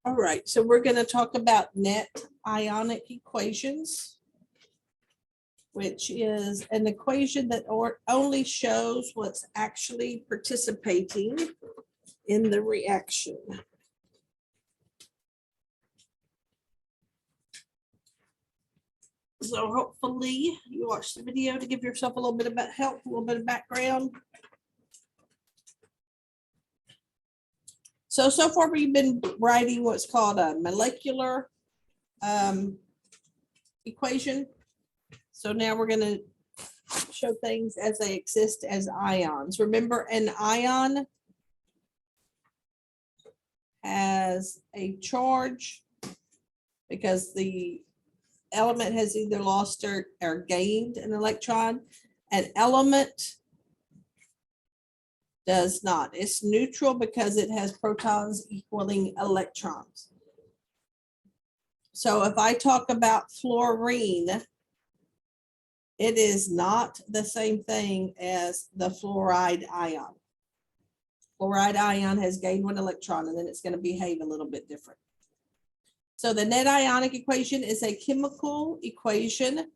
All right, so we're going to talk about net ionic equations, which is an equation that only shows what's actually participating in the reaction. So hopefully you watched the video to give yourself a little bit of help, a little bit of background. So far we've been writing what's called a molecular equation. So now we're going to show things as they exist as ions. Remember, an ion has a charge because the element has either lost or gained an electron. An element does not. It's neutral because it has protons equaling electrons. So if I talk about fluorine, it is not the same thing as the fluoride ion. Fluoride ion has gained one electron, and then it's going to behave a little bit different. So the net ionic equation is a chemical equation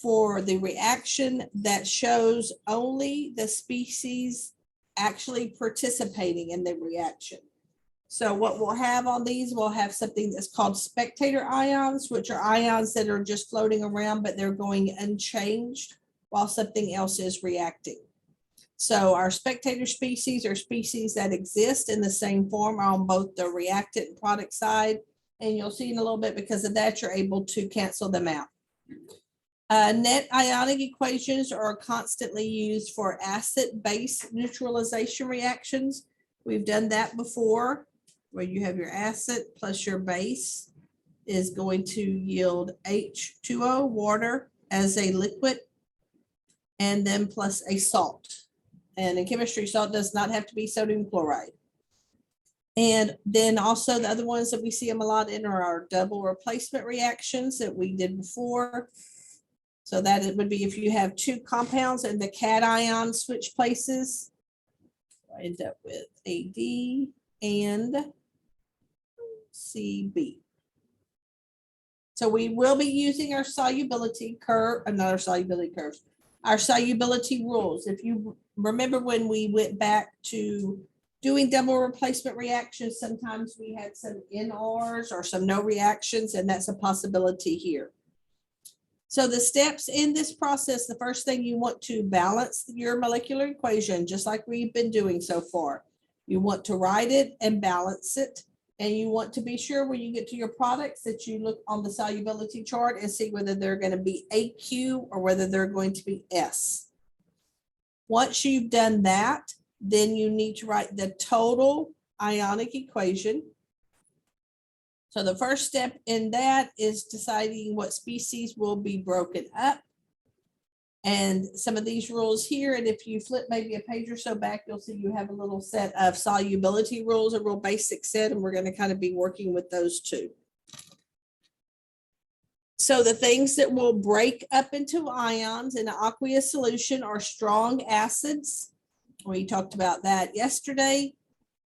for the reaction that shows only the species actually participating in the reaction. So what we'll have on these, we'll have something that's called spectator ions, which are ions that are just floating around, but they're going unchanged while something else is reacting. So our spectator species are species that exist in the same form on both the reactant and product side. And you'll see in a little bit, because of that, you're able to cancel them out. Net ionic equations are constantly used for acid-base neutralization reactions. We've done that before, where you have your acid plus your base is going to yield H2O, water, as a liquid, and then plus a salt. And in chemistry, salt does not have to be sodium chloride. And then also the other ones that we see them a lot in are our double replacement reactions that we did before. So that it would be if you have two compounds and the cation switch places, I end up with AD and CB. So we will be using our solubility curve, not our solubility curves, our solubility rules. If you remember when we went back to doing double replacement reactions, sometimes we had some NRs or some no reactions, and that's a possibility here. So the steps in this process, the first thing, you want to balance your molecular equation, just like we've been doing so far. You want to write it and balance it. And you want to be sure when you get to your products that you look on the solubility chart and see whether they're going to be AQ or whether they're going to be S. Once you've done that, then you need to write the total ionic equation. So the first step in that is deciding what species will be broken up. And some of these rules here, and if you flip maybe a page or so back, you'll see you have a little set of solubility rules, a real basic set, and we're going to kind of be working with those too. So the things that will break up into ions in an aqueous solution are strong acids. We talked about that yesterday.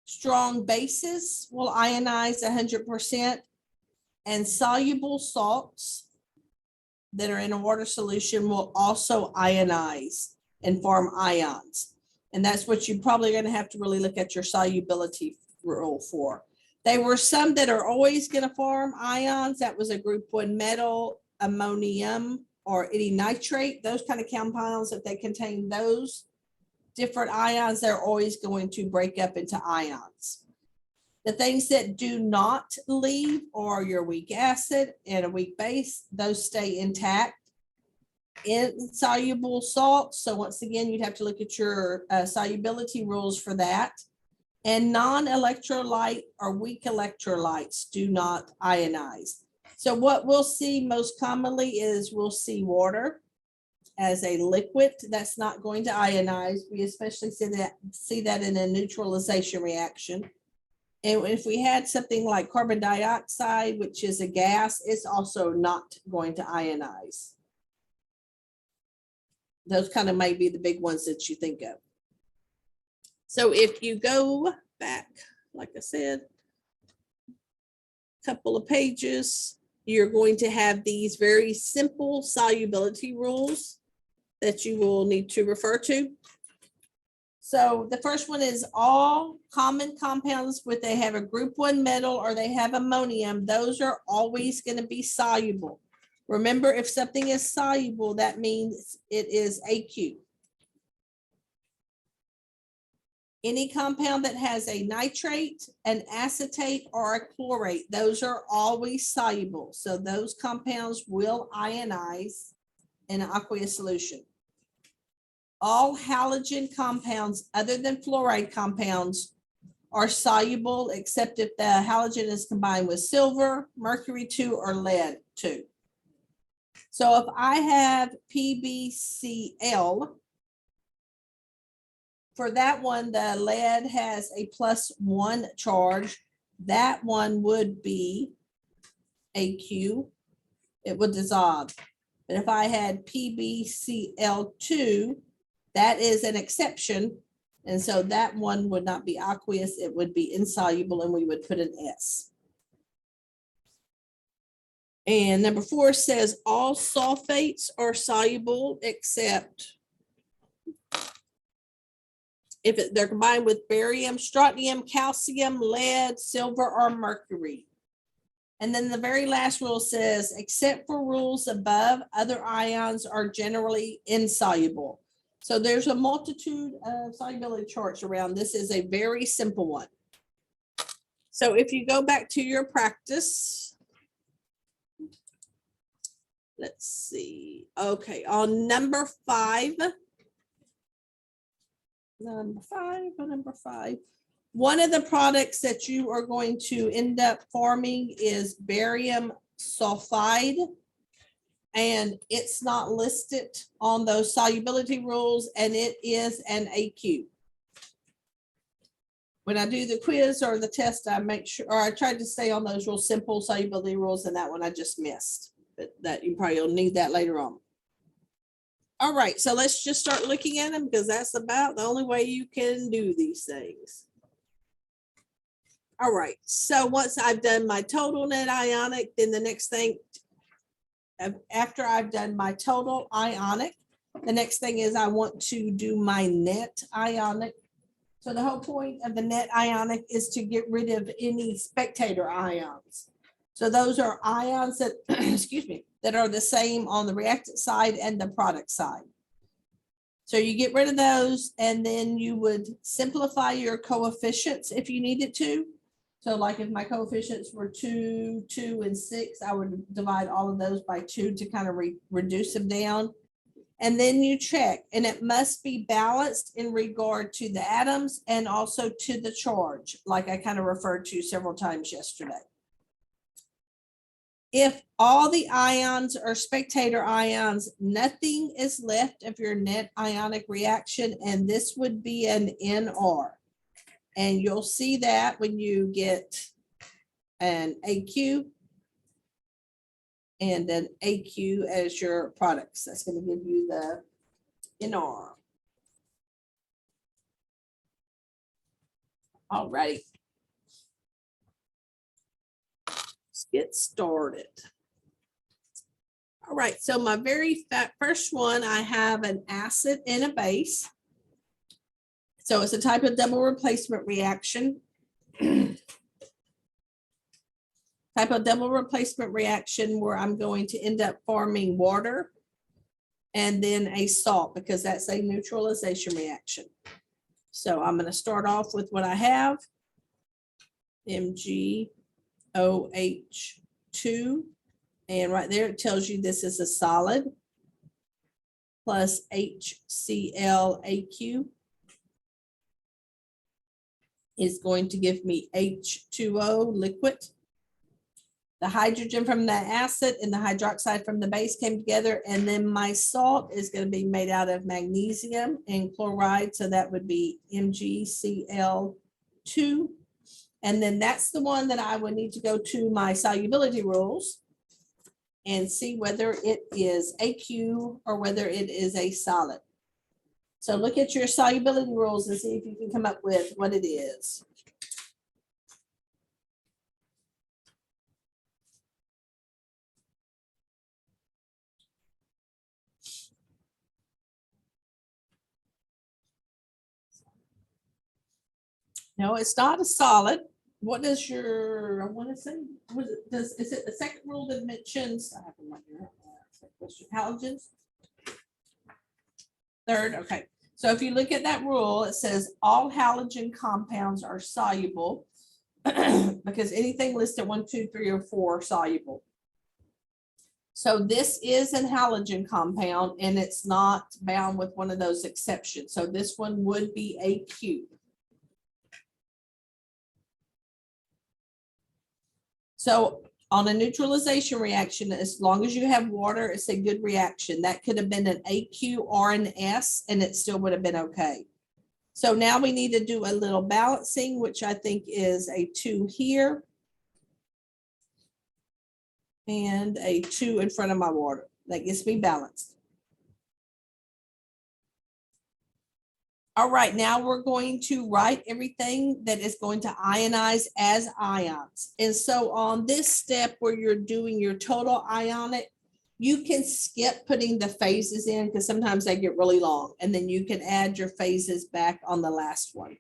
Strong bases will ionize 100%, and soluble salts that are in a water solution will also ionize and form ions. And that's what you're probably going to have to really look at your solubility rule for. There were some that are always going to form ions. That was a group 1 metal, ammonium, or any nitrate. Those kind of compounds, if they contain those different ions, they're always going to break up into ions. The things that do not leave are your weak acid and a weak base. Those stay intact. Insoluble salts. So once again, you'd have to look at your solubility rules for that. And non-electrolyte or weak electrolytes do not ionize. So what we'll see most commonly is we'll see water as a liquid that's not going to ionize. We especially see that in a neutralization reaction. And if we had something like carbon dioxide, which is a gas, it's also not going to ionize. Those kind of may be the big ones that you think of. So if you go back, like I said, a couple of pages, you're going to have these very simple solubility rules that you will need to refer to. So the first one is all common compounds with they have a group 1 metal or they have ammonium, those are always going to be soluble. Remember, if something is soluble, that means it is aqueous. Any compound that has a nitrate, an acetate, or a chlorate, those are always soluble. So those compounds will ionize in an aqueous solution. All halogen compounds other than fluoride compounds are soluble except if the halogen is combined with silver, mercury 2, or lead 2. So if I have PbCl, for that one, the lead has a +1 charge. That one would be aqueous. It would dissolve. But if I had PbCl2, that is an exception. And so that one would not be aqueous. It would be insoluble, and we would put an S. And number 4 says all sulfates are soluble except if they're combined with barium, strontium, calcium, lead, silver, or mercury. And then the very last rule says, except for rules above, other ions are generally insoluble. So there's a multitude of solubility charts around. This is a very simple one. So if you go back to your practice, let's see. Okay, on number 5. Number five. One of the products that you are going to end up forming is barium sulfide, and it's not listed on those solubility rules, and it is an aqueous. When I do the quiz or the test, I make sure, or I tried to stay on those real simple solubility rules, and that one I just missed, but that you probably will need that later on. All right, so let's just start looking at them because that's about the only way you can do these things. All right, so once I've done my total net ionic, then the next thing, after I've done my total ionic, the next thing is I want to do my net ionic. So the whole point of the net ionic is to get rid of any spectator ions. So those are ions that, excuse me, that are the same on the reactant side and the product side. So you get rid of those, and then you would simplify your coefficients if you needed to. So like if my coefficients were 2, 2, and 6, I would divide all of those by 2 to kind of reduce them down. And then you check, and it must be balanced in regard to the atoms and also to the charge, like I kind of referred to several times yesterday. If all the ions are spectator ions, nothing is left of your net ionic reaction, and this would be an NR. And you'll see that when you get an AQ and an AQ as your products. That's going to give you the NR. All right. Let's get started. All right, so my very first one, I have an acid and a base. So it's a type of double replacement reaction. Type of double replacement reaction where I'm going to end up forming water and then a salt, because that's a neutralization reaction. So I'm going to start off with what I have, MgOH2, and right there it tells you this is a solid, plus HClAQ is going to give me H2O liquid. The hydrogen from the acid and the hydroxide from the base came together, and then my salt is going to be made out of magnesium and chloride, so that would be MgCl2. And then that's the one that I would need to go to my solubility rules and see whether it is aqueous or whether it is a solid. So look at your solubility rules and see if you can come up with what it is. No, it's not a solid. What does your, I want to say, is it the second rule that mentions, I have one here, halogens? Third, okay. So if you look at that rule, it says all halogen compounds are soluble because anything listed 1, 2, 3, or 4 are soluble. So this is an halogen compound and it's not bound with one of those exceptions. So this one would be AQ. So on a neutralization reaction, as long as you have water, it's a good reaction. That could have been an AQ or an S and it still would have been okay. So now we need to do a little balancing, which I think is a 2 here and a 2 in front of my water. That gets me balanced. All right, now we're going to write everything that is going to ionize as ions. And so on this step where you're doing your total ionic, you can skip putting the phases in because sometimes they get really long, and then you can add your phases back on the last one.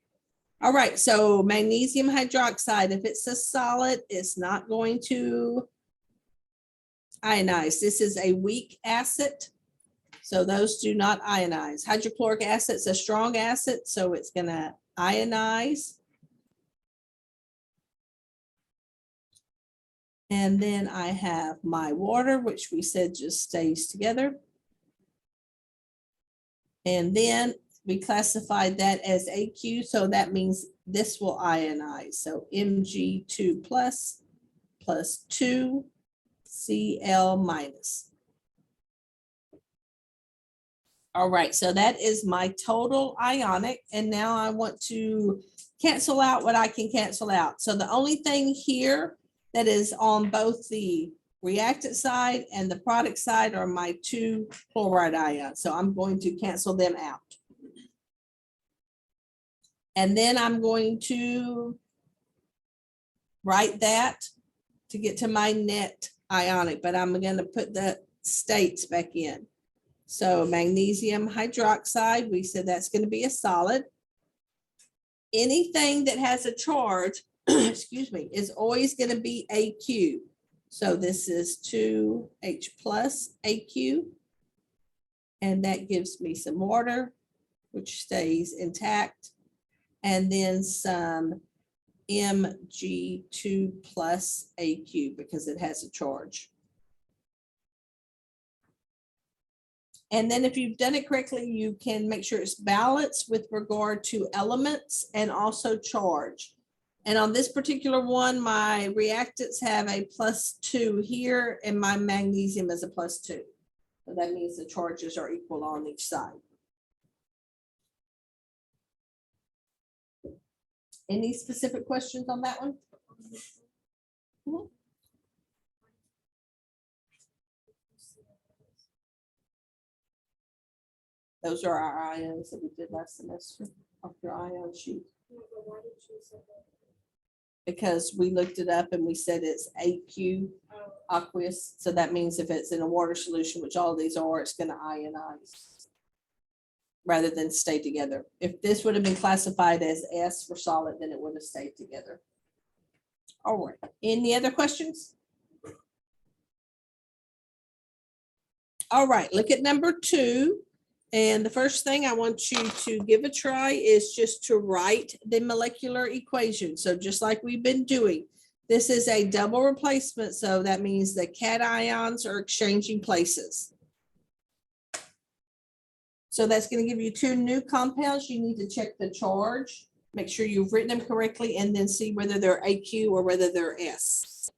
All right, so magnesium hydroxide, if it's a solid, it's not going to ionize. This is a weak acid. So those do not ionize. Hydrochloric acid is a strong acid, so it's going to ionize. And then I have my water, which we said just stays together. And then we classified that as AQ, so that means this will ionize. So Mg2 plus 2 Cl minus. All right, so that is my total ionic. And now I want to cancel out what I can cancel out. So the only thing here that is on both the reactant side and the product side are my 2 chloride ions. So I'm going to cancel them out. And then I'm going to write that to get to my net ionic, but I'm going to put the states back in. So magnesium hydroxide, we said that's going to be a solid. Anything that has a charge, excuse me, is always going to be AQ. So this is 2H plus AQ. And that gives me some water, which stays intact. And then some Mg2 plus AQ because it has a charge. And then if you've done it correctly, you can make sure it's balanced with regard to elements and also charge. And on this particular one, my reactants have a +2 here and my magnesium is a +2. So that means the charges are equal on each side. Any specific questions on that one? Mm-hmm. Those are our ions that we did last semester off your ion sheet. Because we looked it up and we said it's AQ aqueous. So that means if it's in a water solution, which all of these are, it's going to ionize rather than stay together. If this would have been classified as S for solid, then it would have stayed together. All right. Any other questions? All right. Look at number 2. And the first thing I want you to give a try is just to write the molecular equation. So just like we've been doing, this is a double replacement. So that means the cations are exchanging places. So that's going to give you 2 new compounds. You need to check the charge, make sure you've written them correctly, and then see whether they're AQ or whether they're S.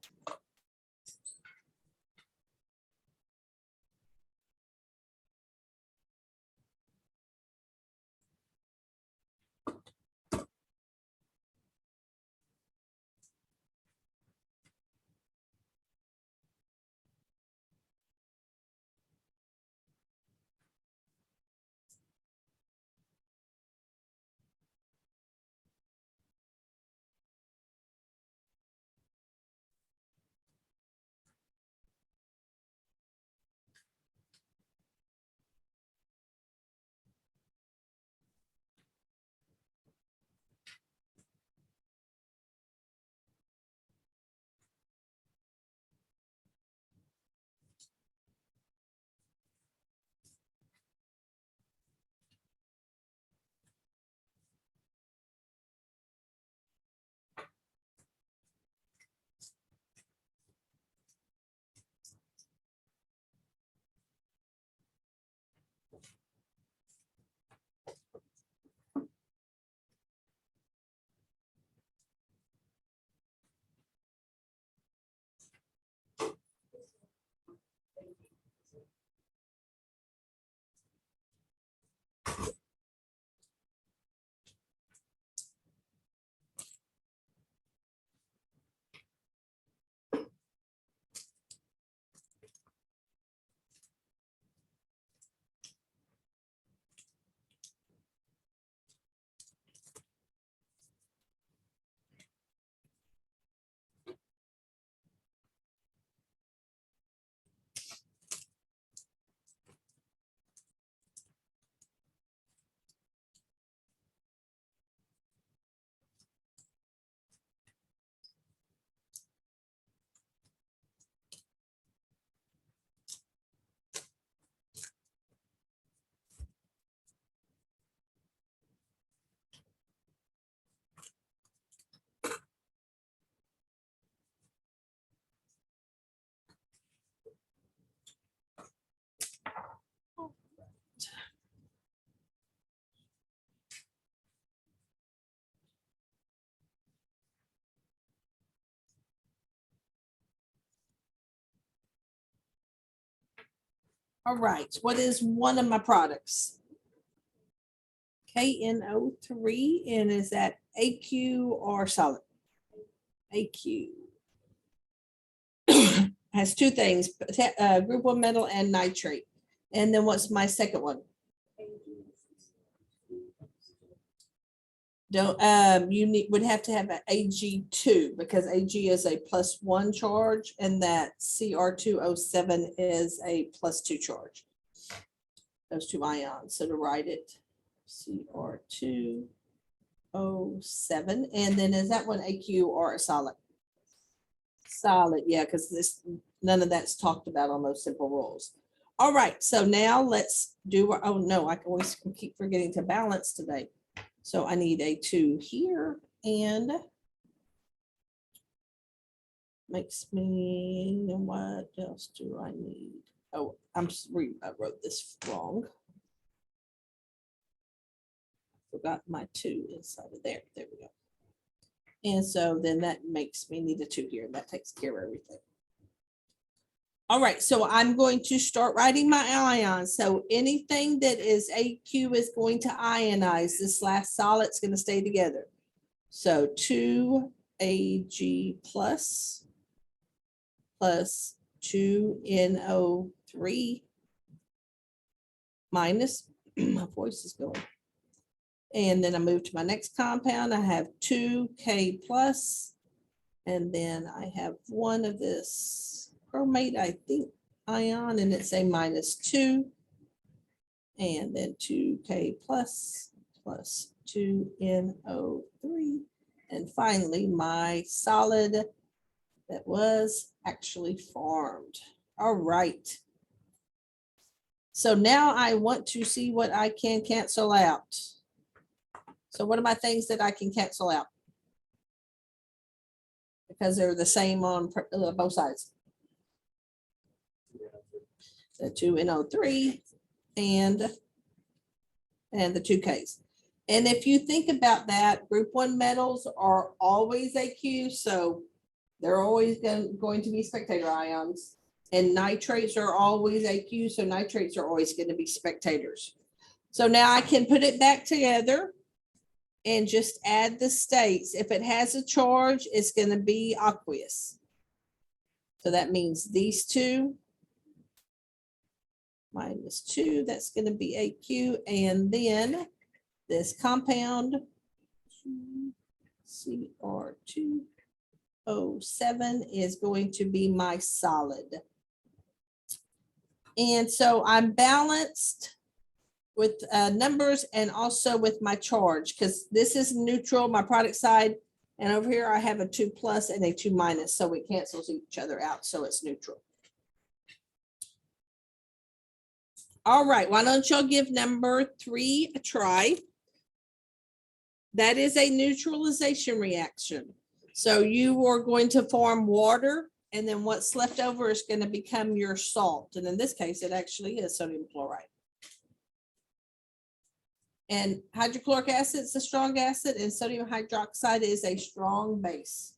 All right, what is one of my products? KNO3, and is that AQ or solid? AQ. Has two things, group 1 metal and nitrate. And then what's my second one? Don't would have to have an Ag2 because Ag is a +1 charge and that Cr2O7 is a +2 charge. Those two ions. So to write it, Cr2O7, and then is that one AQ or a solid? Solid, yeah, because none of that's talked about on those simple rules. All right, so now let's do our, oh no, I always keep forgetting to balance today. So I need a 2 here and makes me, what else do I need? Oh, I wrote this wrong. Forgot my 2 inside of there. There we go. And so then that makes me need a 2 here. That takes care of everything. All right, so I'm going to start writing my ions. So anything that is AQ is going to ionize. This last solid's going to stay together. So 2Ag plus 2NO3 minus, my voice is going. And then I move to my next compound. I have 2K plus, and then I have one of this chromate, I think, ion, and it's a -2, and then 2K plus 2NO3, and finally my solid that was actually formed. All right. So now I want to see what I can cancel out. So what are my things that I can cancel out? Because they're the same on both sides. The 2NO3 and the 2Ks. And if you think about that, group 1 metals are always AQ, so they're always going to be spectator ions. And nitrates are always AQ, so nitrates are always going to be spectators. So now I can put it back together and just add the states. If it has a charge, it's going to be aqueous. So that means these two -2, that's going to be AQ. And then this compound, Cr2O7, is going to be my solid. And so I'm balanced with numbers and also with my charge, because this is neutral, my product side. And over here, I have a 2 plus and a 2 minus. So it cancels each other out. So it's neutral. All right, why don't y'all give number 3 a try? That is a neutralization reaction. So you are going to form water, and then what's left over is going to become your salt. And in this case, it actually is sodium chloride. And hydrochloric acid is a strong acid, and sodium hydroxide is a strong base.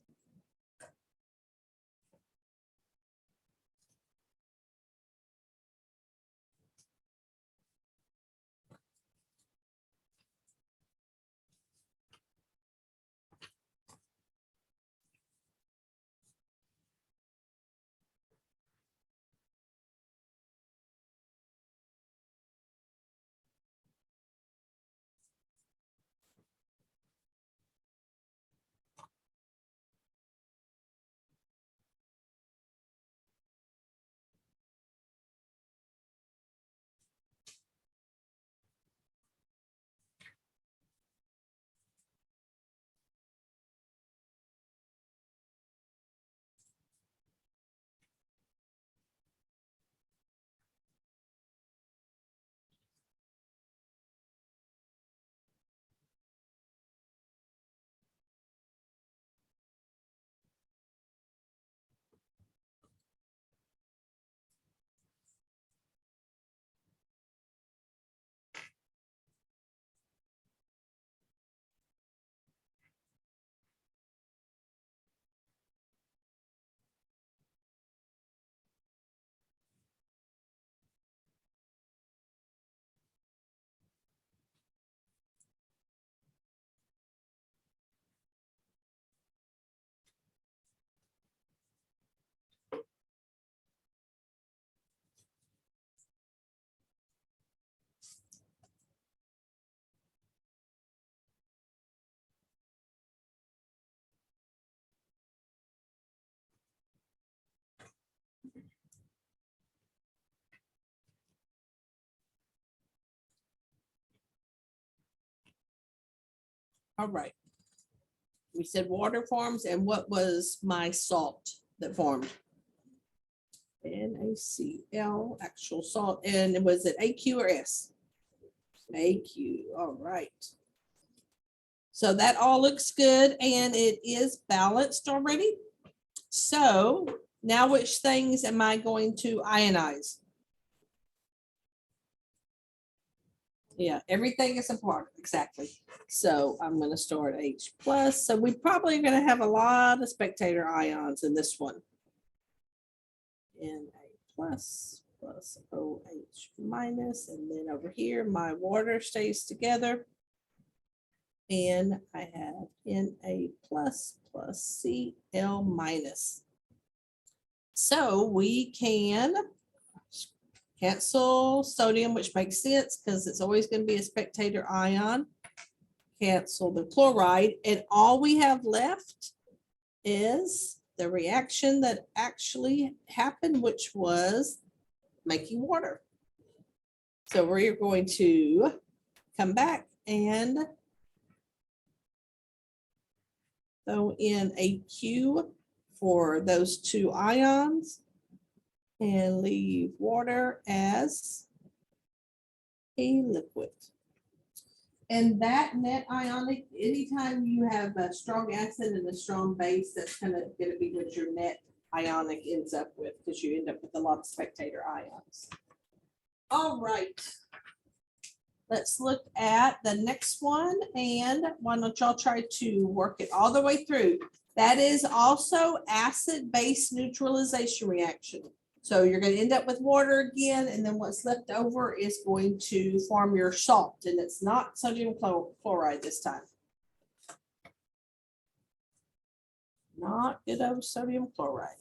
All right. We said water forms, and what was my salt that formed? NaCl, actual salt. And was it AQ or S? AQ. All right. So that all looks good, and it is balanced already. So now which things am I going to ionize? Yeah, everything is important. Exactly. So I'm going to start H plus. So we probably are going to have a lot of spectator ions in this one. Na plus plus OH minus. And then over here, my water stays together. And I have Na plus plus Cl minus. So we can cancel sodium, which makes sense because it's always going to be a spectator ion. Cancel the chloride, and all we have left is the reaction that actually happened, which was making water. So we're going to come back and throw in a Q for those two ions and leave water as a liquid. And that net ionic, anytime you have a strong acid and a strong base, that's kind of going to be what your net ionic ends up with, because you end up with a lot of spectator ions. All right. Let's look at the next one, and why don't y'all try to work it all the way through. That is also acid-base neutralization reaction. So you're going to end up with water again, and then what's left over is going to form your salt, and it's not sodium chloride this time. Not good old sodium chloride.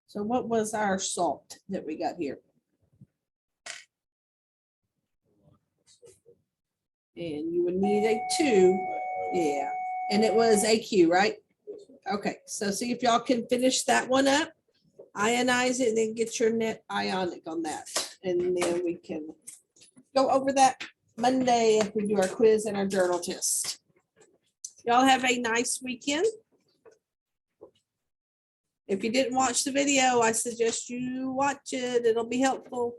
So what was our salt that we got here? And you would need a 2. Yeah. And it was AQ, right? Okay. So see if y'all can finish that one up. Ionize it and then get your net ionic on that. And then we can go over that Monday if we do our quiz and our journal test. Y'all have a nice weekend. If you didn't watch the video, I suggest you watch it. It'll be helpful.